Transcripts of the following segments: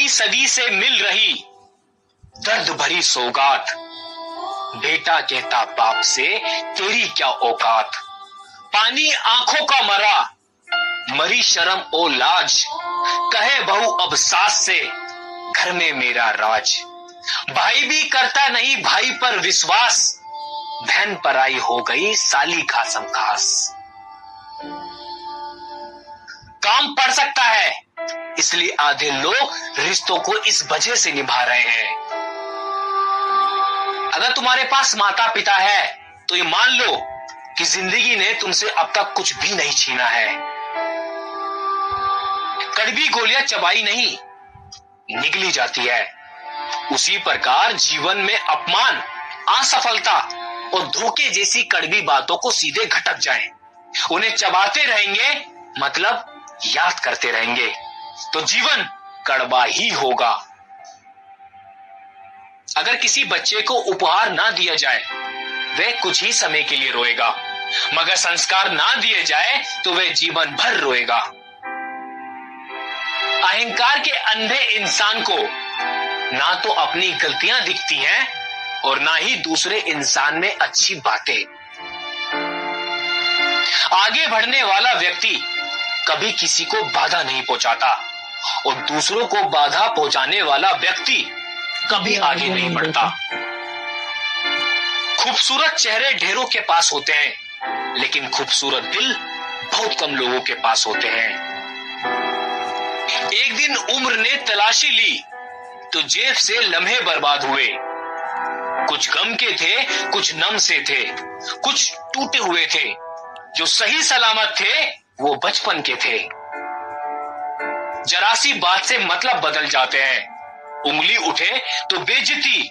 कई सदी से मिल रही दर्द भरी सौगात, बेटा कहता बाप से तेरी क्या औकात। पानी आंखों का मरा, मरी शर्म ओ लाज, कहे बहू अब सास से घर में मेरा राज। भाई भी करता नहीं भाई पर विश्वास, बहन पराई हो गई साली खासम खास। काम पड़ सकता है इसलिए आधे लोग रिश्तों को इस वजह से निभा रहे हैं। अगर तुम्हारे पास माता पिता है तो ये मान लो कि जिंदगी ने तुमसे अब तक कुछ भी नहीं छीना है। कड़वी गोलियां चबाई नहीं, निगली जाती है। उसी प्रकार जीवन में अपमान, असफलता और धोखे जैसी कड़वी बातों को सीधे घटक जाएं। उन्हें चबाते रहेंगे मतलब याद करते रहेंगे तो जीवन कड़वा ही होगा। अगर किसी बच्चे को उपहार ना दिया जाए वह कुछ ही समय के लिए रोएगा, मगर संस्कार ना दिए जाए तो वह जीवन भर रोएगा। अहंकार के अंधे इंसान को ना तो अपनी गलतियां दिखती हैं और ना ही दूसरे इंसान में अच्छी बातें। आगे बढ़ने वाला व्यक्ति कभी किसी को बाधा नहीं पहुंचाता और दूसरों को बाधा पहुंचाने वाला व्यक्ति कभी आगे नहीं बढ़ता। खूबसूरत चेहरे ढेरों के पास होते हैं लेकिन खूबसूरत दिल बहुत कम लोगों के पास होते हैं। एक दिन उम्र ने तलाशी ली तो जेब से लम्हे बर्बाद हुए। कुछ गम के थे, कुछ नम से थे, कुछ टूटे हुए थे। जो सही सलामत थे वो बचपन के थे। जरा सी बात से मतलब बदल जाते हैं। उंगली उठे तो बेइज्जती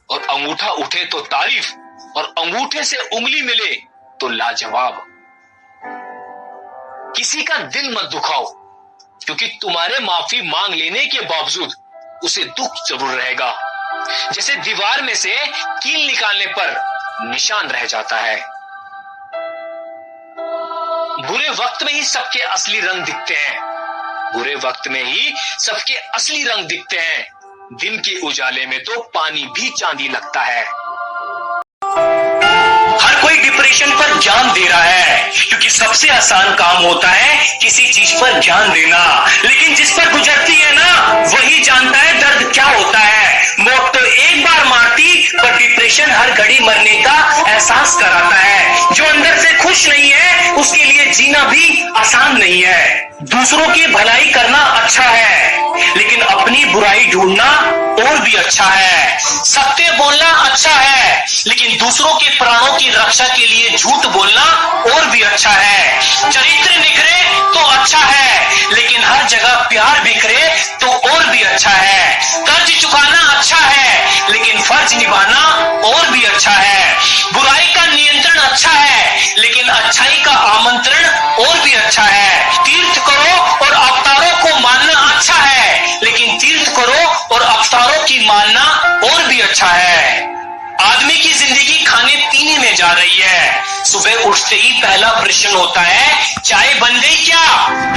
और अंगूठा उठे तो तारीफ और अंगूठे से उंगली मिले तो लाजवाब। किसी का दिल मत दुखाओ क्योंकि तुम्हारे माफी मांग लेने के बावजूद उसे दुख जरूर रहेगा। जैसे दीवार में से कील निकालने पर निशान रह जाता है। बुरे वक्त में ही सबके असली रंग दिखते हैं। बुरे वक्त में ही सबके असली रंग दिखते हैं। दिन के उजाले में तो पानी भी चांदी लगता है। हर कोई डिप्रेशन पर ध्यान दे रहा है क्योंकि सबसे आसान काम होता है किसी चीज पर ध्यान देना, लेकिन जिस पर गुजरती है ना वही जानता है दर्द क्या होता है। मौत तो एक बार मारती पर डिप्रेशन हर घड़ी मरने का एहसास कराता है। जो अंदर से खुश नहीं है उसके लिए जीना भी आसान नहीं है। दूसरों की भलाई करना अच्छा है लेकिन अपनी बुराई ढूंढना और भी अच्छा है। सत्य बोलना अच्छा है लेकिन दूसरों के प्राणों की रक्षा के लिए झूठ बोलना और भी अच्छा है। चरित्र निखरे तो अच्छा है लेकिन हर जगह प्यार बिखरे तो और भी अच्छा है। कर्ज चुकाना अच्छा है लेकिन फर्ज निभाना और भी अच्छा है। बुराई का नियंत्रण अच्छा है लेकिन अच्छाई का आमंत्रण और भी अच्छा है। तीर्थ करो और अवतारों को मानना अच्छा है लेकिन तीर्थ करो और अवतारों की मानना और भी अच्छा है। आदमी की जिंदगी खाने पीने में जा रही है। सुबह उठते ही पहला प्रश्न होता है चाय बन गई क्या?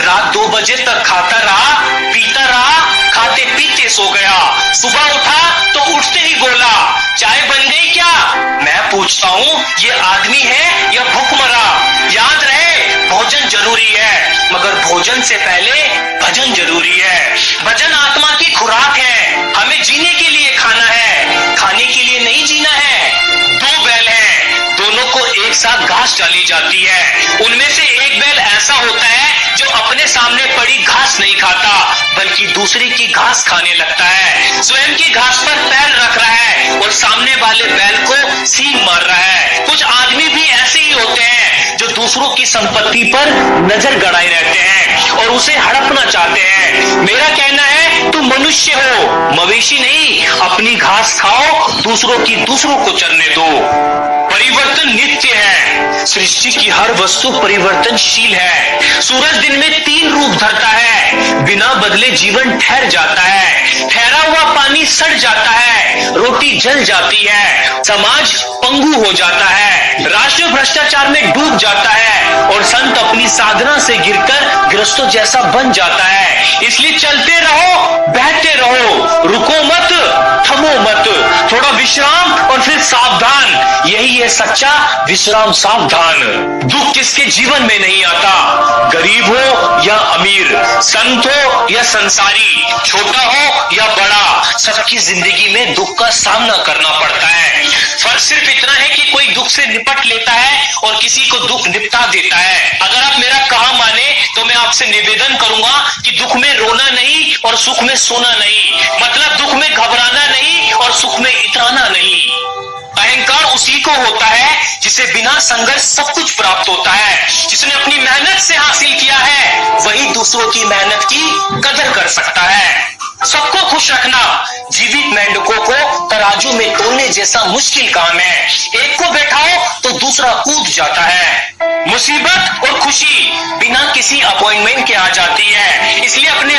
रात 2 बजे तक खाता रहा, पीता रहा, खाते पीते सो गया। सुबह उठा तो उठते ही बोला चाय बन गई क्या? मैं पूछता हूँ ये आदमी है या भूखमरा? याद रहे भोजन जरूरी है मगर भोजन से पहले भजन जरूरी है। भजन आत्मा की खुराक है। हमें जीने के लिए खाना है, खाने के लिए नहीं जीना है। 2 बैल हैं, दोनों को एक साथ घास डाली जाती है। उनमें से एक बैल ऐसा होता है जो अपने सामने पड़ी घास नहीं खाता बल्कि दूसरे की घास खाने लगता है। स्वयं की घास पर पैर रख रहा है और सामने वाले बैल को सींग मार रहा है। कुछ आदमी भी ऐसे ही होते हैं जो दूसरों की संपत्ति पर नजर गड़ाए रहते हैं और उसे हड़पना चाहते हैं। मेरा कहना है तुम मनुष्य हो, मवेशी नहीं। अपनी घास खाओ, दूसरों की दूसरों को चरने दो। परिवर्तन नित्य है। सृष्टि की हर वस्तु परिवर्तनशील है। सूरज दिन में 3 रूप धरता है। बिना बदले जीवन ठहर जाता है। ठहरा हुआ पानी पानी सड़ जाता है, रोटी जल जाती है, समाज पंगु हो जाता है, राष्ट्र भ्रष्टाचार में डूब जाता है और संत अपनी साधना से गिरकर गृहस्थों जैसा बन जाता है। इसलिए चलते रहो, बहते रहो, रुको मत, थमो मत, थोड़ा विश्राम और फिर सावधान। यही है सच्चा विश्राम सावधान। दुख किसके जीवन में नहीं आता, गरीब हो या अमीर, संत हो या संसारी, छोटा हो या बड़ा, सबकी जिंदगी में दुख का सामना करना पड़ता है। फर्क सिर्फ इतना है कि कोई दुख से निपट लेता है और किसी को दुख निपटा देता है। अगर आप मेरा कहा माने तो मैं आपसे निवेदन करूंगा कि दुख में रोना नहीं और सुख में सोना नहीं, मतलब दुख में घबराना नहीं और सुख में इतराना नहीं। अहंकार उसी को होता है जिसे बिना संघर्ष सब कुछ प्राप्त होता है। जिसने अपनी मेहनत से हासिल किया है वही दूसरों की मेहनत की कदर कर सकता है। सबको खुश रखना जीवित मेंढकों को तराजू में तोलने जैसा मुश्किल काम है। एक को बैठाओ तो दूसरा कूद जाता है। मुसीबत और खुशी बिना किसी अपॉइंटमेंट के आ जाती है, इसलिए अपने